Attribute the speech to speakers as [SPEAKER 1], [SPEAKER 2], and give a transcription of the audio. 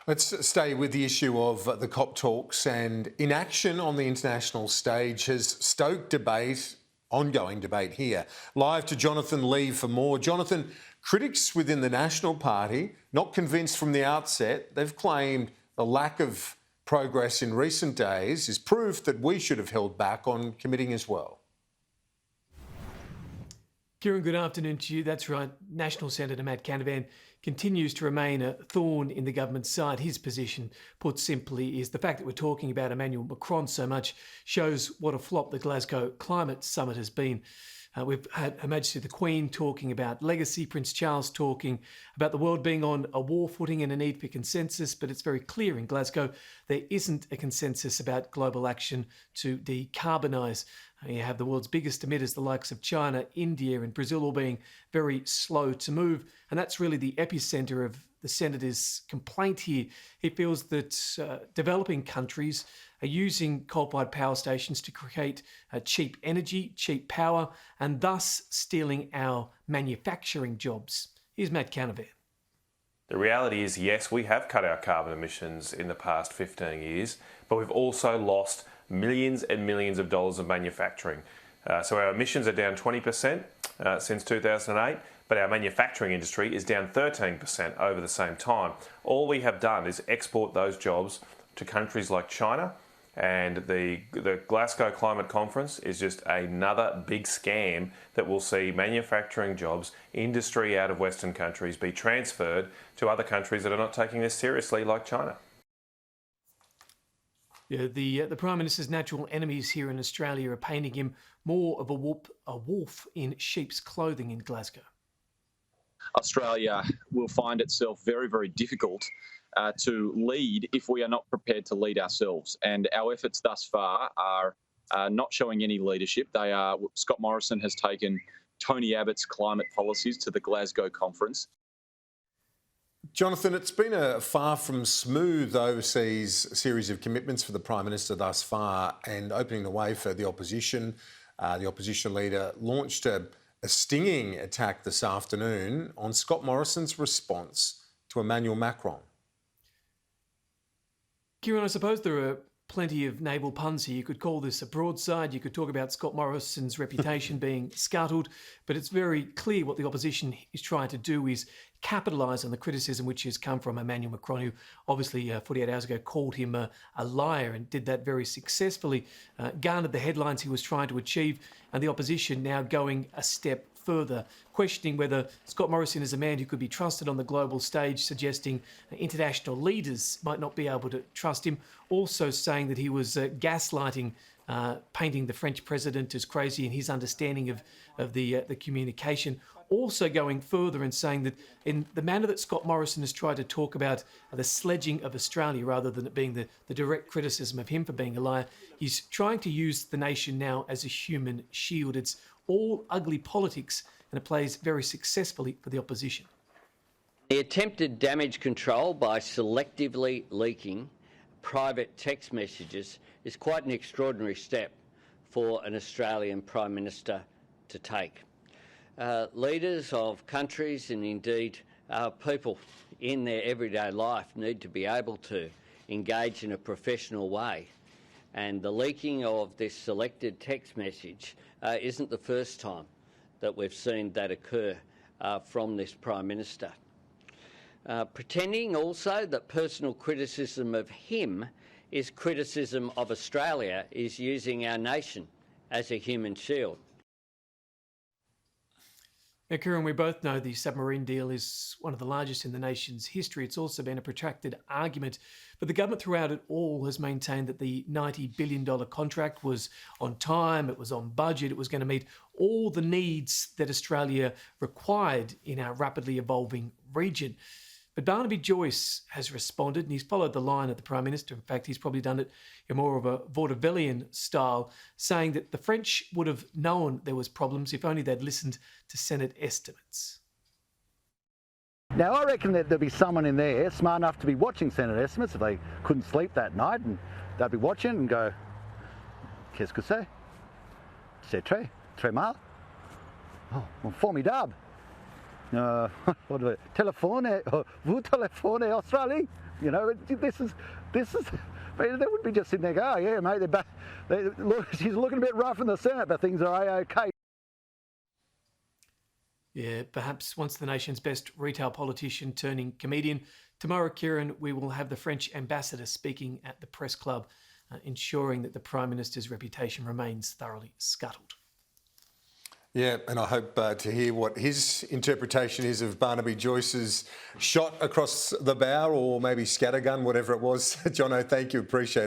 [SPEAKER 1] Let's stay with the issue of the COP talks, and inaction on the international stage has stoked debate, ongoing debate here. Live to Jonathan Lee for more. Jonathan, critics within the National Party, not convinced from the outset, they've claimed the lack of progress in recent days is proof that we should have held back on committing as well.
[SPEAKER 2] Kieran, good afternoon to you. That's right. National Senator Matt CANAVAN continues to remain a thorn in the government's side. His position, put simply, is the fact that we're talking about Emmanuel Macron so much shows what a flop the Glasgow Climate Summit has been. We've had Her Majesty the Queen talking about legacy, Prince Charles talking about the world being on a war footing and a need for consensus, but it's very clear in Glasgow there isn't a consensus about global action to decarbonise. You have the world's biggest emitters, the likes of China, India and Brazil, all being very slow to move. And that's really the epicentre of the Senator's complaint here. He feels that developing countries are using coal-fired power stations to create cheap energy, cheap power, and thus stealing our manufacturing jobs. Here's Matt CANAVAN.
[SPEAKER 3] The reality is, yes, we have cut our carbon emissions in the past 15 years, but we've also lost millions and millions of dollars of manufacturing. So our emissions are down 20% since 2008, but our manufacturing industry is down 13% over the same time. All we have done is export those jobs to countries like China, and the Glasgow Climate Conference is just another big scam that will see manufacturing jobs, industry out of Western countries be transferred to other countries that are not taking this seriously, like China.
[SPEAKER 2] Yeah, the Prime Minister's natural enemies here in Australia are painting him more of a wolf in sheep's clothing in Glasgow.
[SPEAKER 4] Australia will find itself very, very difficult to lead if we are not prepared to lead ourselves. And our efforts thus far are not showing any leadership. Scott Morrison has taken Tony Abbott's climate policies to the Glasgow conference.
[SPEAKER 1] Jonathan, it's been a far from smooth overseas series of commitments for the Prime Minister thus far, and opening the way for the opposition. The opposition leader launched a stinging attack this afternoon on Scott Morrison's response to Emmanuel Macron.
[SPEAKER 2] Kieran, I suppose there are plenty of naval puns here. You could call this a broadside. You could talk about Scott Morrison's reputation being scuttled, but it's very clear what the opposition is trying to do is capitalise on the criticism which has come from Emmanuel Macron, who obviously 48 hours ago called him a liar and did that very successfully, garnered the headlines he was trying to achieve, and the opposition now going a step further, questioning whether Scott Morrison is a man who could be trusted on the global stage, suggesting international leaders might not be able to trust him, also saying that he was gaslighting, painting the French president as crazy in his understanding of the communication. Also going further and saying that in the manner that Scott Morrison has tried to talk about the sledging of Australia, rather than it being the direct criticism of him for being a liar, he's trying to use the nation now as a human shield. It's all ugly politics, and it plays very successfully for the opposition.
[SPEAKER 5] The attempted damage control by selectively leaking private text messages is quite an extraordinary step for an Australian Prime Minister to take. Leaders of countries and indeed people in their everyday life need to be able to engage in a professional way. And the leaking of this selected text message isn't the first time that we've seen that occur from this Prime Minister. Pretending also that personal criticism of him is criticism of Australia is using our nation as a human shield.
[SPEAKER 2] Now, Kieran, we both know the submarine deal is one of the largest in the nation's history. It's also been a protracted argument, but the government throughout it all has maintained that the $90 billion contract was on time, it was on budget, it was going to meet all the needs that Australia required in our rapidly evolving region. But Barnaby Joyce has responded, and he's followed the line of the Prime Minister. In fact, he's probably done it in more of a vaudevillian style, saying that the French would have known there was problems if only they'd listened to Senate estimates.
[SPEAKER 6] Now, I reckon that there'll be someone in there smart enough to be watching Senate estimates if they couldn't sleep that night, and they'll be watching and go, qu'est-ce que c'est? C'est très mal. Oh, formidable. Vous téléphonez Australie? You know, this is. They wouldn't be just sitting there going, oh yeah, mate, she's looking a bit rough in the Senate, but things are okay.
[SPEAKER 2] Yeah, perhaps once the nation's best retail politician turning comedian. Tomorrow, Kieran, we will have the French ambassador speaking at the press club, ensuring that the Prime Minister's reputation remains thoroughly scuttled.
[SPEAKER 1] Yeah, and I hope to hear what his interpretation is of Barnaby Joyce's shot across the bow, or maybe scattergun, whatever it was. Jono, thank you, appreciate it.